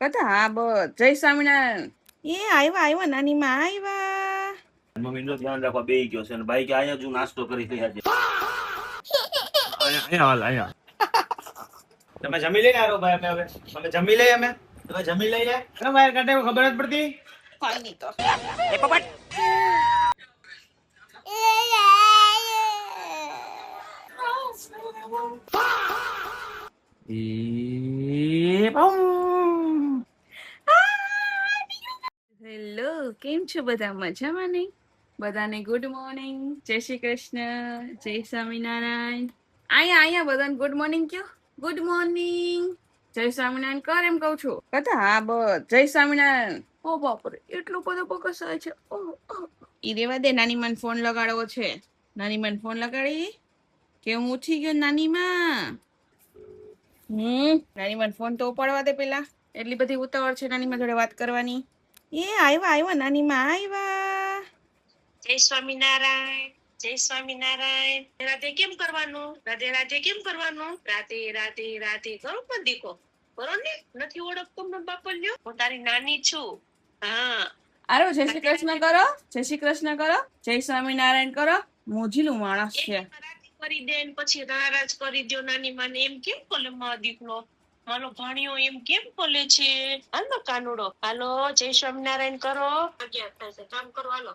કથા હા બસ જય સ્વામિનારાયણ. એ આવ્યા નાની માં આવ્યા. મમ્મી નું ધ્યાન રાખવા બેહી ગયો છે અને ભાઈ કે અહીંયા જ હું નાસ્તો કરી રહ્યા છે. અહીંયા હાલ અહીંયા. તમે જમી લઈને આરો ભાઈ અમે હવે તમે જમી લઈએ અમે તમે જમી લઈએ અરે ભાઈ કાટે ખબર જ પડતી કઈ નહીં તો એ પપટ હેલો, કેમ છો બધા? મજામાં નહીં? બધાને ગુડ મોર્નિંગ, જય શ્રી કૃષ્ણ, જય સ્વામિનારાયણ. અહીંયા બધાને ગુડ મોર્નિંગ કયો. ગુડ મોર્નિંગ, જય સ્વામિનારાયણ કર એમ કહું છું. કથા હા બસ જય સ્વામિનારાયણ. ઓ બાપરે એટલું બધું ફોકસ આવે છે. ઈ રેવા દે, નાની માં ફોન લગાડવો છે. નાની માં ફોન લગાડી કે હું ઉઠી ગયો નાની માં. નાની માં ફોન તો ઉપાડવા દે પેલા. એટલી બધી ઉતાવળ છે નાની માં જોડે વાત કરવાની. એ આવ્યા નાની માં આવ્યા. જય સ્વામિનારાયણ. જય સ્વામિનારાયણ. રાધે કેમ કરવાનું? રાધે રાધે કેમ કરવાનું? રાધે રાધે રાધે કરો પણ દીકો કરો ને. નથી ઓળખતો મેં બાપલ્યો, હું તારી નાની છું. હા આરો જય શ્રી કૃષ્ણ કરો, જય શ્રી કૃષ્ણ કરો, જય સ્વામિનારાયણ કરો. મોજીલું માણસ છે. રાધે કરી દે ને પછી નારાજ કરી દો નાની માને. એમ કેમ બોલે માં દીકરો? મારો ભાણિયો એમ કેમ બોલે છે? હાલો કાનુડો, હાલો જય સ્વામિનારાયણ કરો. અગિયાર થાય છે, કામ કરો હાલો.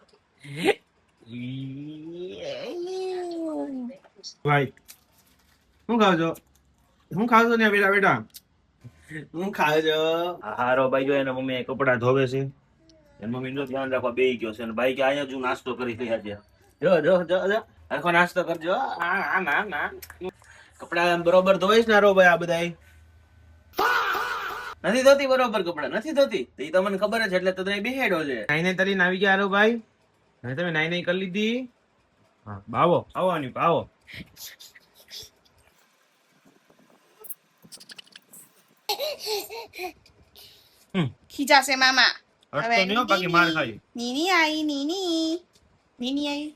ભાઈ શું ખાવ છો શું ખાવ છો ને બેટા બેટા શું ખાવ છો હારો ભાઈ જો એના મમ્મી કપડા ધોવે છે એની મમ્મી નું ધ્યાન રાખવા બેહી ગયો છે અને ભાઈ કે અહીંયા જ હું નાસ્તો કરી રહ્યા છે જો જો જો જો આખો નાસ્તો કરજો આમ આમ આમ કપડા બરોબર ધોઈશ ને હારો ભાઈ આ બધાય નથી ધોતી બરોબર કપડા નથી ધોતી તો ઈ તમને ખબર છે એટલે તો તને બેહેડો છે નાઈ ને તરીને આવી ગયા હારો ભાઈ હવે તમે નાઈ નાઈ કરી લીધી હા બાવો આવવાની આવો ખીજાશે મામા. અટતો નહી બાકી માર ખાઈ નીની આવી.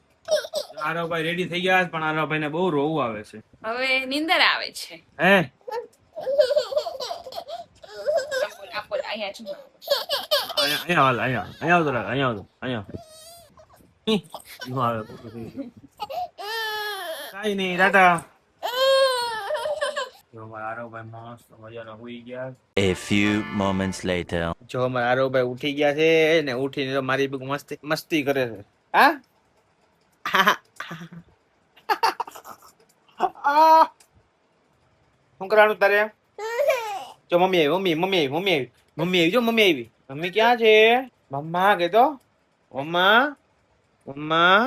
આરવભાઈ રેડી થઈ ગયા પણ આરવભાઈ ને બહુ રોવું આવે છે હવે નીંદર આવે છે. હે આપો અહીંયા છું. અહીંયા હાલ અહીંયા આવતો રાખ અહીંયા આવતો અહીંયા કઈ નઈ Tata A few moments later. જો અમારા આરવભાઈ ઉઠી ગયા છે ને ઉઠીને તો મારી મસ્તી કરે છે હા શું કરવાનું તારે જો મમ્મી આવી જો મમ્મી આવી મમ્મી ક્યાં છે મમ્મા કે તો મમ્મા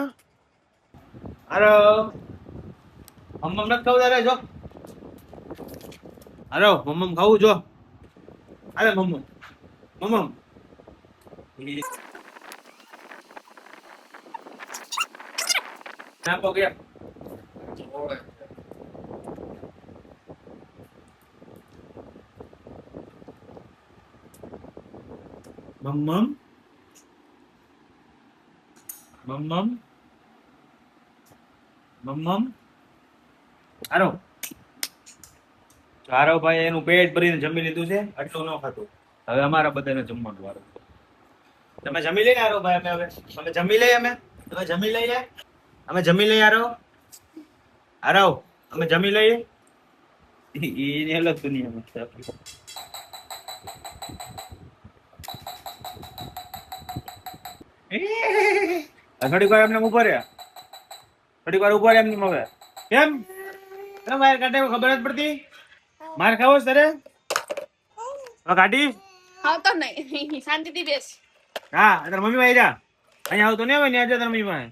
આરો મમ્મમ નથી ખાવું તારે જો આરો મમ્મમ ખાવું જો અરે મમ્મમ ના પોકે મમ્મમ આરો ભાઈ એનું પેટ ભરીને જમી લીધું છે આટલું ન ખાતું હવે અમારા બધાને જમવાનું વારો તમે જમી લઈને આરો ભાઈ અમે હવે અમે જમી લઈએ તમે જમી લઈએ અમે જમી લઈએ આરો અમે જમી લઈએ એને અલગ દુનિયામાં છે થોડીક વાર એમને ઉભા રહ્યા થોડીક વાર ઉભા રહ્યા એમને હવે કેમ માર કાઢે ખબર જ પડતી માર ખાવો સરે કાઢી આવતો નહીં, શાંતિથી બેસ. હા તાર મમ્મી ભાઈ જા અહીંયા આવતો નહીં હોય ને આજે તાર મમ્મી ભાઈ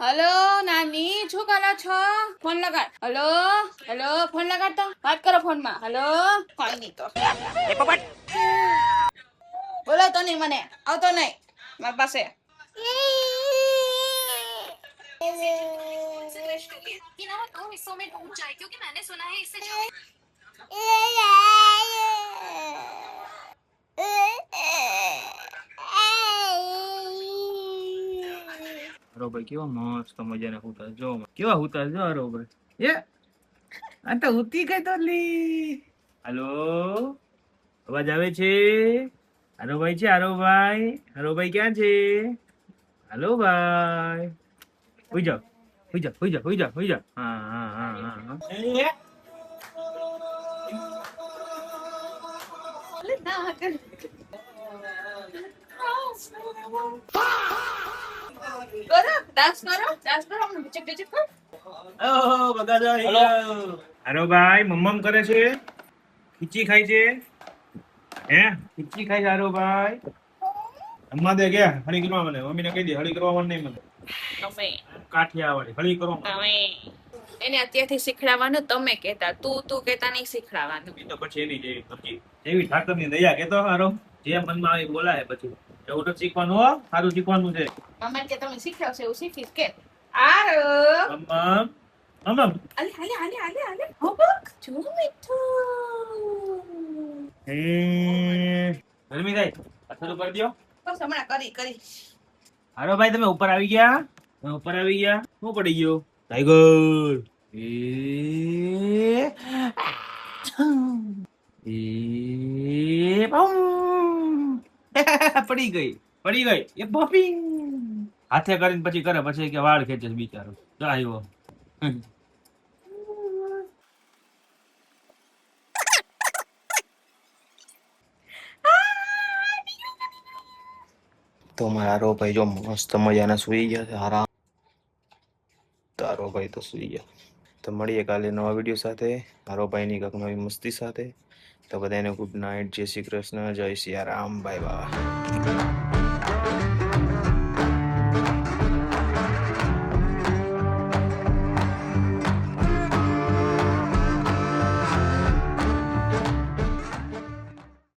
હલો નાની, શું કરો છો? ફોન લગાડ. હલો ફોન લગાડ તો વાત કરો ફોનમાં. હલો કઈ નહીં તો એ પપટ બોલો તો નહીં, મને આવતો નહીં મારી પાસે. दो हिस्सों में टूट जाए क्योंकि मैंने सुना है इससे ભાઈ કેવા મસ્ત મજાના હુતા જો કેવા હુતા જો ભાઈ એ આ તો હુતી કઈ તો લી હાલો અવાજ આવે છે? આરોભાઈ છે, આરોભાઈ. આરોભાઈ ક્યાં છે? હાલો ભાઈ. હુઈ જાઓ, હુઈ જાઓ, હુઈ જાઓ, હુઈ જાઓ, હુઈ જાઓ. હા હા હા હા. કરો ડાન્સ કરો અમને ચક ચક કરો. ઓહો બગાજો આરોભાઈ મમ્મમ કરે છે, ખીચી ખાય છે. હે ખીચી ખાય છે આરોભાઈ? અમ્મા દે કે હળી કરવા મને, મમ્મીને કહી દે હળી કરવા મને નહીં મને. તમે કાઠિયાવાડી હળી કરવા મને. તમે એને અત્યારથી શીખડાવવાનું, તમે કહેતા તું કહેતા નહીં શીખડાવવાનું. ઈ તો પછી એની જેવી પછી જેવી ઠાકરની દયા કેતો હારો જે મનમાં આવે એ બોલાય પછી એવું તો શીખવાનું હો, સારું શીખવાનું છે. મમ્મી કે તમે શીખડાવશો એવું શીખીશ કે આરો મમ્મમ મમ્મમ આલે હો બક જો મીઠું ગરમી થાય અસર કરી દ્યો. બસ હમણાં કરી હારો ભાઈ તમે ઉપર આવી ગયા? તમે ઉપર આવી ગયા? શું પડી ગયો? ટાઈગર. પડી ગઈ એ પોપિંગ. હાથે કરીને પછી કરે પછી કે વાળ ખેંચે છે બિચારો. જો આવ્યો. તો મારા આરોભાઈ જો મસ્ત મજાના સુઈ ગયા છે આરામ. તો આરોભાઈ તો સુઈ ગયા. તો મળીએ કાલે નવા વિડીયો સાથે, આરોભાઈની કંઈક નવી મસ્તી સાથે. તો બધાને ગુડ નાઇટ, જય શ્રી કૃષ્ણ, જય સિયારામ, બાય બાય.